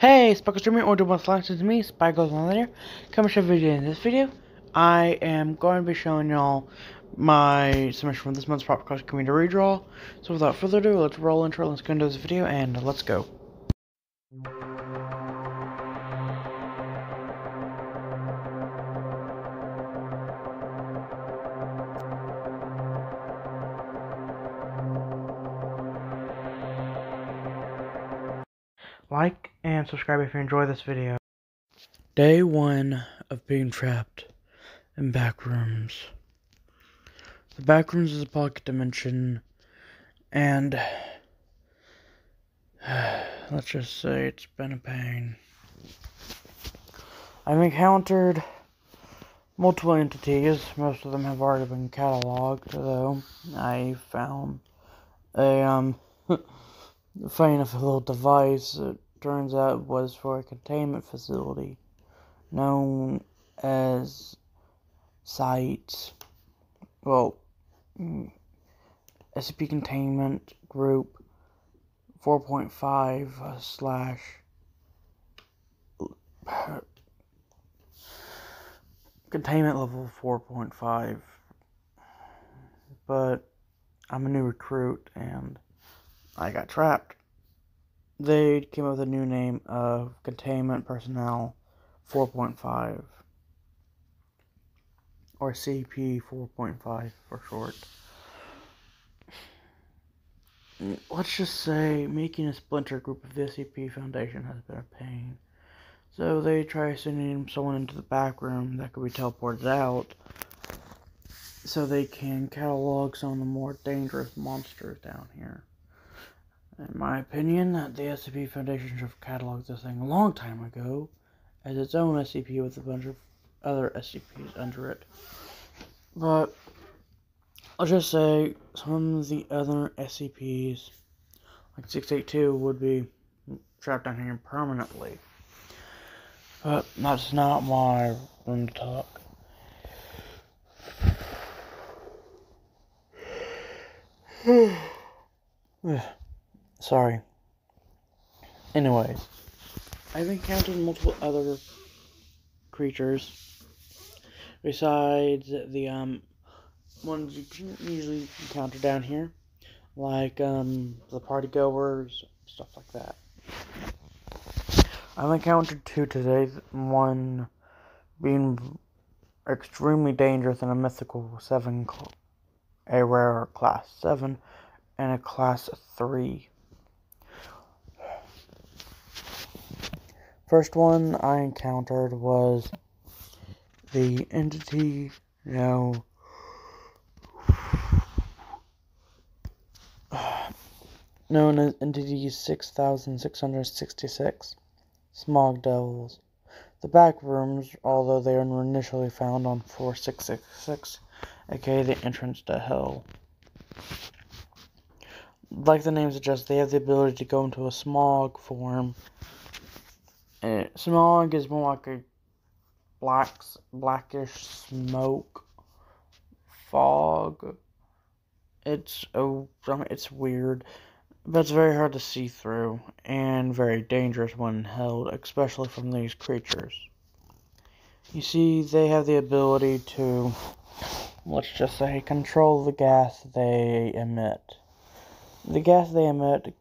Hey, Sparkle Streamer, or do what's like to me, Spike goes on later. Come show video. In this video, I am going to be showing y'all my submission from this month's Popcross community redraw. So without further ado, let's roll intro, let's go into this video, and let's go. Like and subscribe if you enjoy this video. Day 1 of being trapped in backrooms. The backrooms is a pocket dimension, and let's just say it's been a pain. I've encountered multiple entities. Most of them have already been cataloged, though. I found a funny enough, a little device. It turns out it was for a containment facility known as Sites. Well, SCP Containment Group 4.5 slash Containment Level 4.5. But I'm a new recruit and I got trapped. They came up with a new name of Containment Personnel 4.5, or CP 4.5 for short. Let's just say making a splinter group of the SCP Foundation has been a pain. So they try sending someone into the back room that could be teleported out so they can catalog some of the more dangerous monsters down here. In my opinion, the SCP Foundation should have cataloged this thing a long time ago as its own SCP with a bunch of other SCPs under it. But I'll just say some of the other SCPs, like 682, would be trapped down here permanently. But that's not why I want to talk. Sorry. Anyways, I've encountered multiple other creatures besides the ones you can usually encounter down here, like the party goers, stuff like that. I've encountered 2 today, one being extremely dangerous in a mythical 7, a rare class 7, and a class 3. First one I encountered was the entity known as Entity 6666, Smog Devils. The back rooms, although they were initially found on floor 666, aka the entrance to hell. Like the name suggests, they have the ability to go into a smog form. Smog is more like a blackish smoke fog. It's weird, but it's very hard to see through and very dangerous when held, especially from these creatures. You see, they have the ability to, let's just say, control the gas they emit. The gas they emit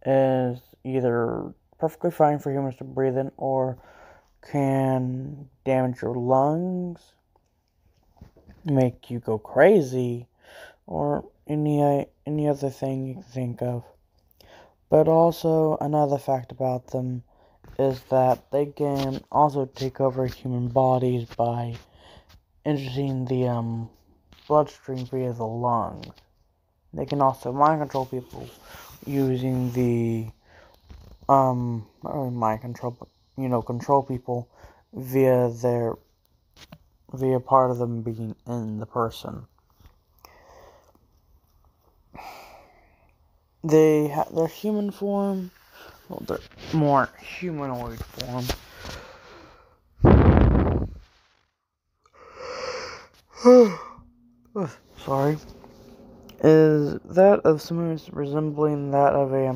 is either perfectly fine for humans to breathe in or can damage your lungs, make you go crazy, or any other thing you can think of. But also, another fact about them is that they can also take over human bodies by entering the bloodstream via the lungs. They can also mind control people using the not really mind control, but control people via part of them being in the person. They have their human form, well, their more humanoid form. Sorry. Is that of someone resembling that of a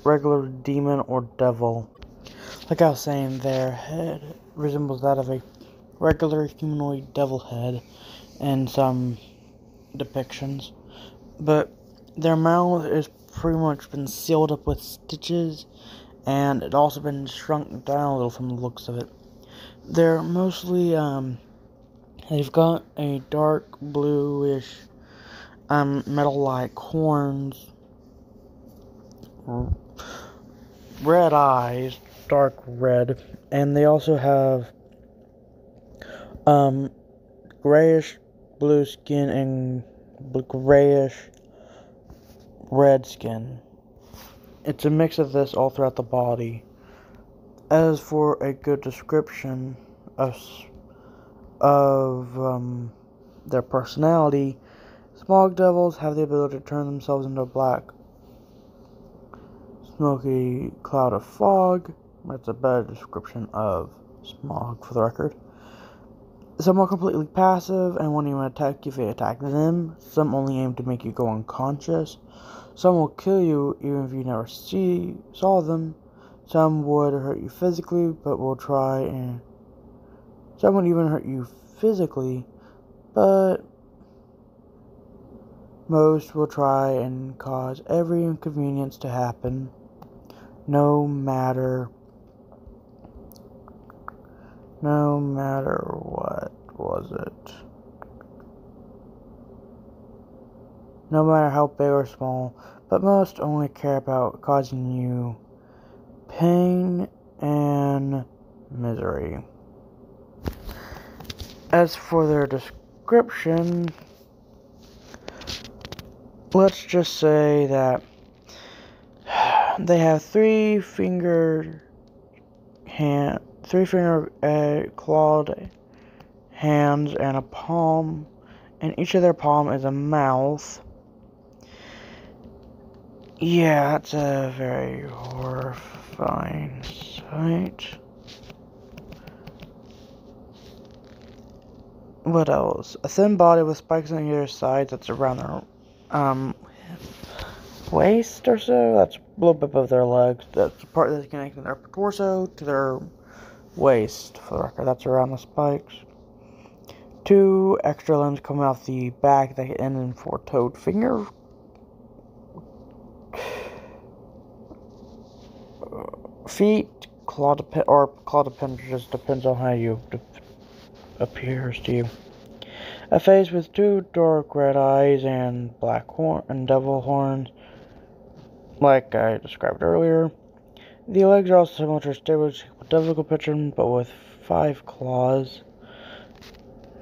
regular demon or devil. Like I was saying, their head resembles that of a regular humanoid devil head in some depictions, but their mouth is pretty much been sealed up with stitches, and it also been shrunk down a little from the looks of it. They're mostly, they've got a dark bluish, metal-like horns, red eyes, dark red, and they also have, grayish blue skin and grayish red skin. It's a mix of this all throughout the body. As for a good description of their personality, smog devils have the ability to turn themselves into a black, smoky cloud of fog. That's a better description of smog, for the record. Some are completely passive and won't even attack you if they attack them. Some only aim to make you go unconscious. Some will kill you even if you never saw them. Some would hurt you physically, but will try and... Some would even hurt you physically, but most will try and cause every inconvenience to happen, no matter what was it. No matter how big or small, but most only care about causing you pain and misery. As for their description, let's just say that they have three finger clawed hands and a palm, and each of their palm is a mouth. Yeah, that's a very horrifying sight. What else? A thin body with spikes on either side that's around their waist or so. That's a little bit above their legs. That's the part that's connecting their torso to their waist, for the record. That's around the spikes. 2 extra limbs coming off the back that end in 4-toed finger. Feet, clawed appendages, depends on how you appears to you. A face with 2 dark red eyes and black devil horns, like I described earlier. The legs are also similar to a stereotypical picture, but with 5 claws.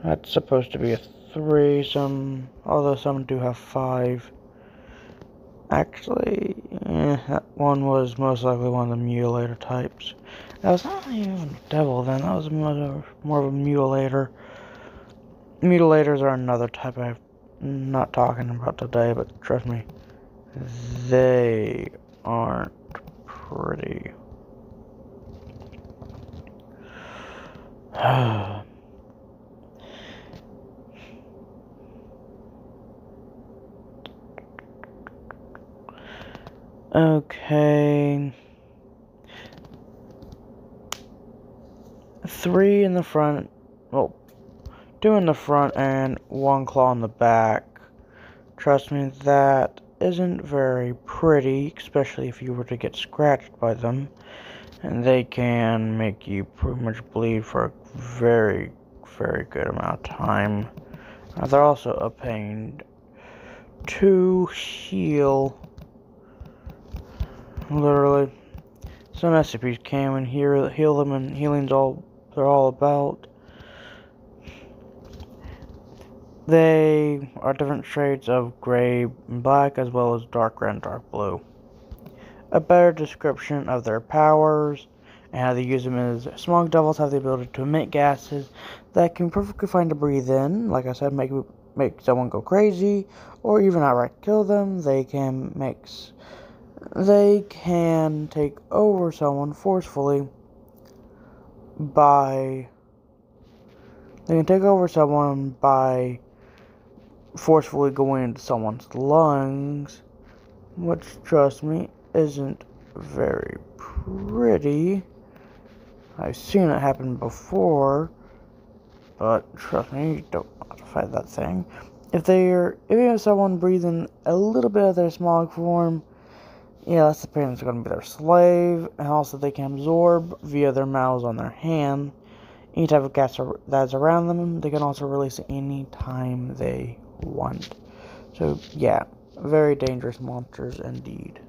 That's supposed to be a threesome, although some do have 5. Actually, that one was most likely one of the mutilator types. That was not even a devil then, that was more of a mutilator. Mutilators are another type I'm not talking about today, but trust me, they aren't pretty. Okay. 3 in the front, well, 2 in the front and 1 claw in the back. Trust me, that isn't very pretty, especially if you were to get scratched by them. And they can make you pretty much bleed for a very, very good amount of time. They're also a pain to heal. Literally. Some SCPs can and heal them, and healing's all they're all about. They are different shades of gray and black, as well as dark red and dark blue. A better description of their powers and how they use them is smog devils have the ability to emit gases that can be perfectly fine to breathe in. Like I said, make someone go crazy, or even outright kill them. They can take over someone forcefully by forcefully going into someone's lungs, which, trust me, isn't very pretty. I've seen it happen before, but trust me, you don't want to fight that thing. If you have someone breathing a little bit of their smog form, yeah, that's the pain that's going to be their slave, and also they can absorb via their mouths on their hand any type of gas that's around them. They can also release it any time they want. So yeah, very dangerous monsters indeed.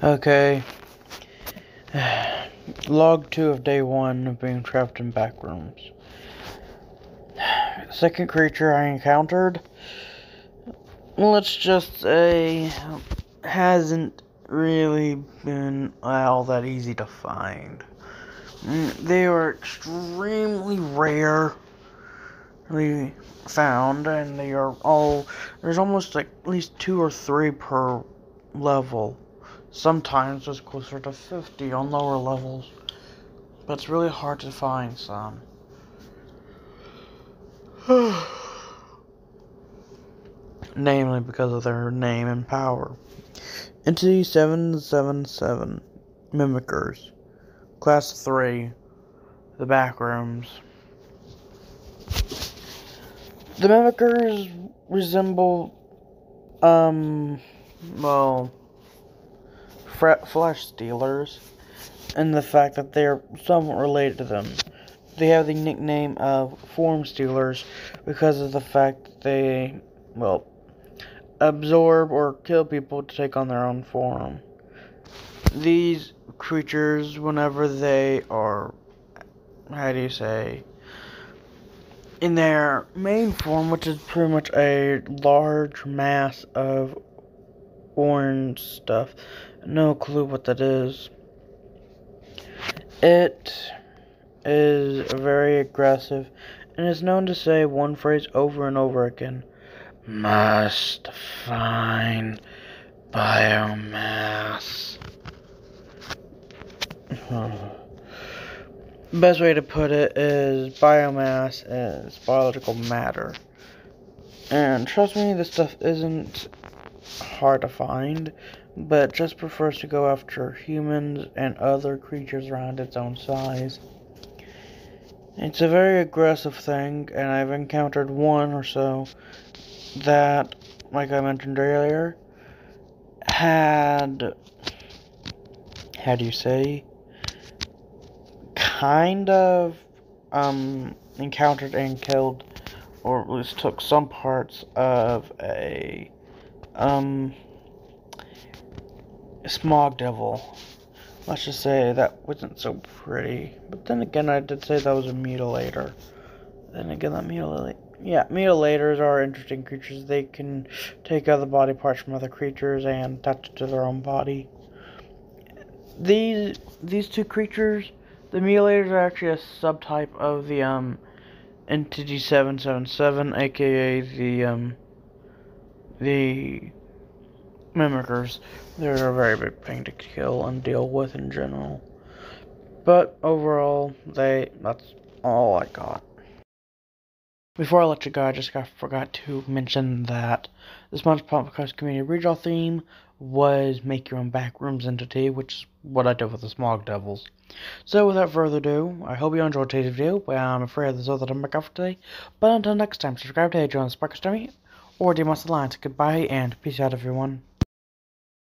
Okay. Log 2 of day 1 of being trapped in back rooms. Second creature I encountered, let's just say, hasn't really been all that easy to find. They are extremely rarely found, and there's almost like at least 2 or 3 per level. Sometimes it's closer to 50 on lower levels, but it's really hard to find some. Namely because of their name and power. Entity 777, Mimickers. Class 3, the Backrooms. The Mimickers resemble, flesh stealers, and the fact that they're somewhat related to them. They have the nickname of form stealers because of the fact that they, absorb or kill people to take on their own form. These creatures, whenever they are, in their main form, which is pretty much a large mass of orange stuff, no clue what that is. It is very aggressive and is known to say one phrase over and over again: must find biomass. Best way to put it is biomass is biological matter. And trust me, this stuff isn't hard to find, but it just prefers to go after humans and other creatures around its own size. It's a very aggressive thing, and I've encountered one or so that, like I mentioned earlier, had, kind of encountered and killed, or at least took some parts of a smog devil. Let's just say that wasn't so pretty. But then again, I did say that was a mutilator. Then again, mutilators are interesting creatures. They can take other body parts from other creatures and attach it to their own body. These two creatures, the mutilators, are actually a subtype of the Entity 777, aka the Mimickers. They're a very big pain to kill and deal with in general. But overall, that's all I got. Before I let you go, I just forgot to mention that this month's Popcross community redraw theme was Make Your Own Backrooms Entity, which is what I did with the Smog Devils. So without further ado, I hope you enjoyed today's video. I'm afraid that's all that I'm back off today. But until next time, subscribe to join the Sparkers Dummy, or DM us a line. Goodbye and peace out, everyone.